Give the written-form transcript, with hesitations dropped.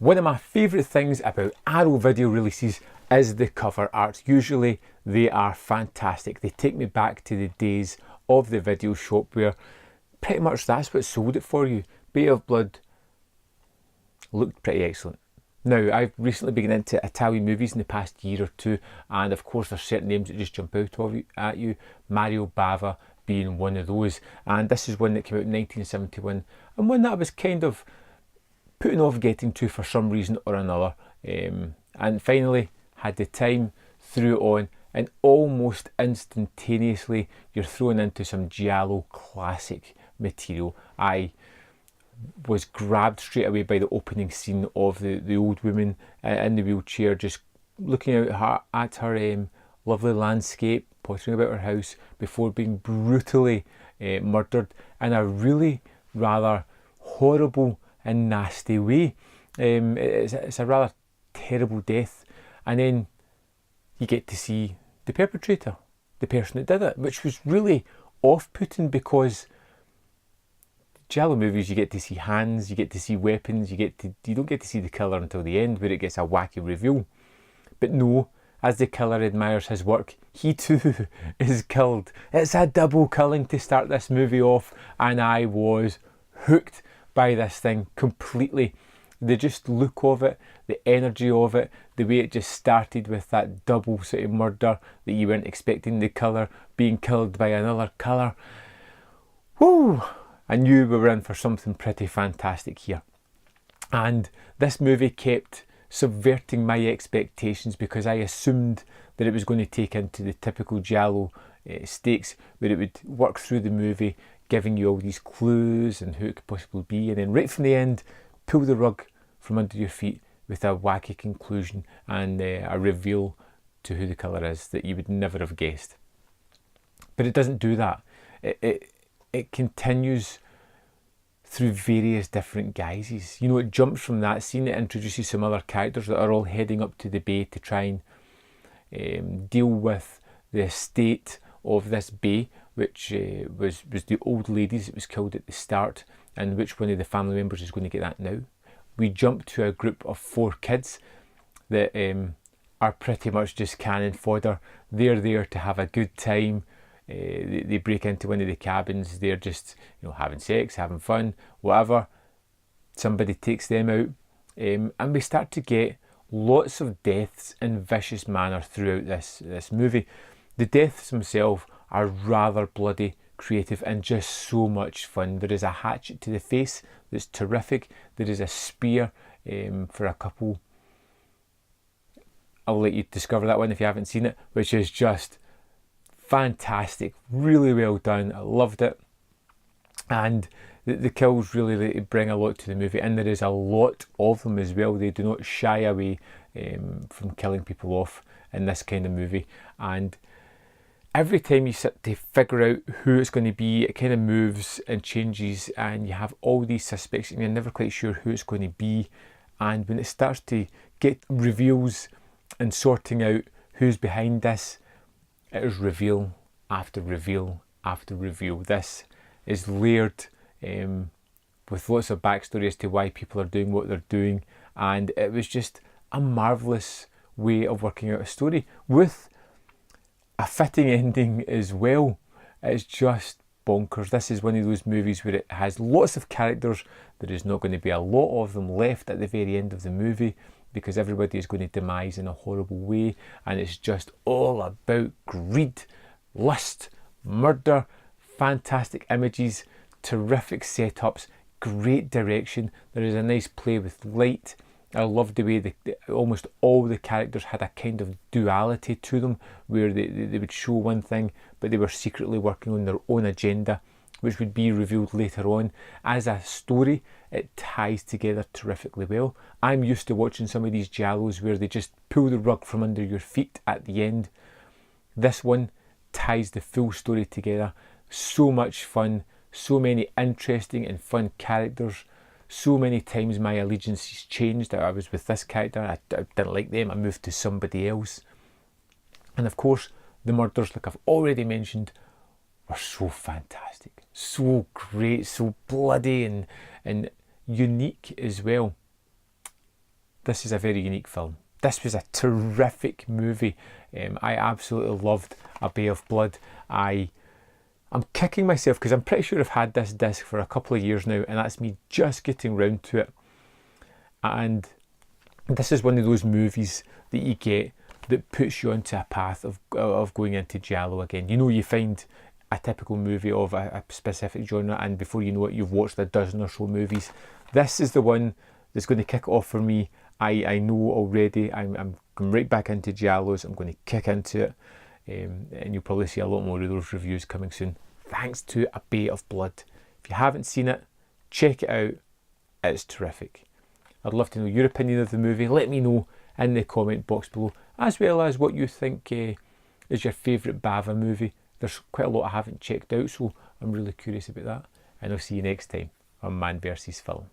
One of my favourite things about Arrow video releases is the cover art. Usually they are fantastic. They take me back to the days of the video shop where pretty much that's what sold it for you. Bay of Blood looked pretty excellent. Now, I've recently been into Italian movies in the past year or two, and of course there's certain names that just jump out at you. Mario Bava being one of those, and this is one that came out in 1971, and one that I was kind of putting off getting to for some reason or another, and finally had the time, threw it on, and almost instantaneously you're thrown into some giallo classic material. I was grabbed straight away by the opening scene of the old woman in the wheelchair, just looking out at her lovely landscape, pottering about her house before being brutally murdered in a really rather horrible and nasty way. It's a rather terrible death, and then you get to see the perpetrator, the person that did it, which was really off-putting because giallo movies, you get to see hands, you get to see weapons, you don't get to see the killer until the end where it gets a wacky reveal. But no, as the killer admires his work, he too is killed. It's a double killing to start this movie off, and I was hooked by this thing completely. The just look of it, the energy of it, the way it just started with that double sort of murder that you weren't expecting, the killer being killed by another killer. Woo! I knew we were in for something pretty fantastic here. And this movie kept subverting my expectations because I assumed that it was going to take into the typical giallo stakes where it would work through the movie, giving you all these clues and who it could possibly be, and then right from the end, pull the rug from under your feet with a wacky conclusion and a reveal to who the killer is that you would never have guessed. But it doesn't do that. It continues through various different guises. You know, it jumps from that scene, it introduces some other characters that are all heading up to the bay to try and deal with the estate of this bay, which was the old ladies that was killed at the start, and which one of the family members is going to get that now. We jump to a group of 4 kids that are pretty much just cannon fodder. They're there to have a good time. They break into one of the cabins. They're just, having sex, having fun, whatever. Somebody takes them out, and we start to get lots of deaths in vicious manner throughout this movie. The deaths themselves are rather bloody, creative, and just so much fun. There is a hatchet to the face that's terrific. There is a spear for a couple. I'll let you discover that one if you haven't seen it, which is just fantastic, really well done. I loved it, and the kills really bring a lot to the movie, and there is a lot of them as well. They do not shy away from killing people off in this kind of movie, and every time you sit to figure out who it's going to be, it kind of moves and changes, and you have all these suspects and you're never quite sure who it's going to be. And when it starts to get reveals and sorting out who's behind this, it is reveal after reveal after reveal. This is layered with lots of backstory as to why people are doing what they're doing, and it was just a marvellous way of working out a story with a fitting ending as well. It's just bonkers. This is one of those movies where it has lots of characters. There is not going to be a lot of them left at the very end of the movie because everybody is going to demise in a horrible way, and it's just all about greed, lust, murder, fantastic images, terrific setups, great direction. There is a nice play with light. I loved the way almost all the characters had a kind of duality to them, where they would show one thing but they were secretly working on their own agenda, which would be revealed later on. As a story, it ties together terrifically well. I'm used to watching some of these giallos where they just pull the rug from under your feet at the end. This one ties the full story together. So much fun, so many interesting and fun characters. So many times my allegiances changed. I was with this character, I didn't like them, I moved to somebody else. And of course, the murders, like I've already mentioned, were so fantastic, so great, so bloody and unique as well. this is a very unique film. This was a terrific movie. I absolutely loved A Bay of Blood. I'm kicking myself because I'm pretty sure I've had this disc for a couple of years now, and that's me just getting round to it. And this is one of those movies that you get that puts you onto a path of going into giallo again. You know, you find a typical movie of a specific genre, and before you know it, you've watched a dozen or so movies. This is the one that's going to kick it off for me. I know already I'm going right back into giallos. I'm going to kick into it, and you'll probably see a lot more of those reviews coming soon, thanks to A Bay of Blood. If you haven't seen it, check it out. It's terrific. I'd love to know your opinion of the movie. Let me know in the comment box below, as well as what you think is your favourite Bava movie. There's quite a lot I haven't checked out, so I'm really curious about that. And I'll see you next time on Man vs. Film.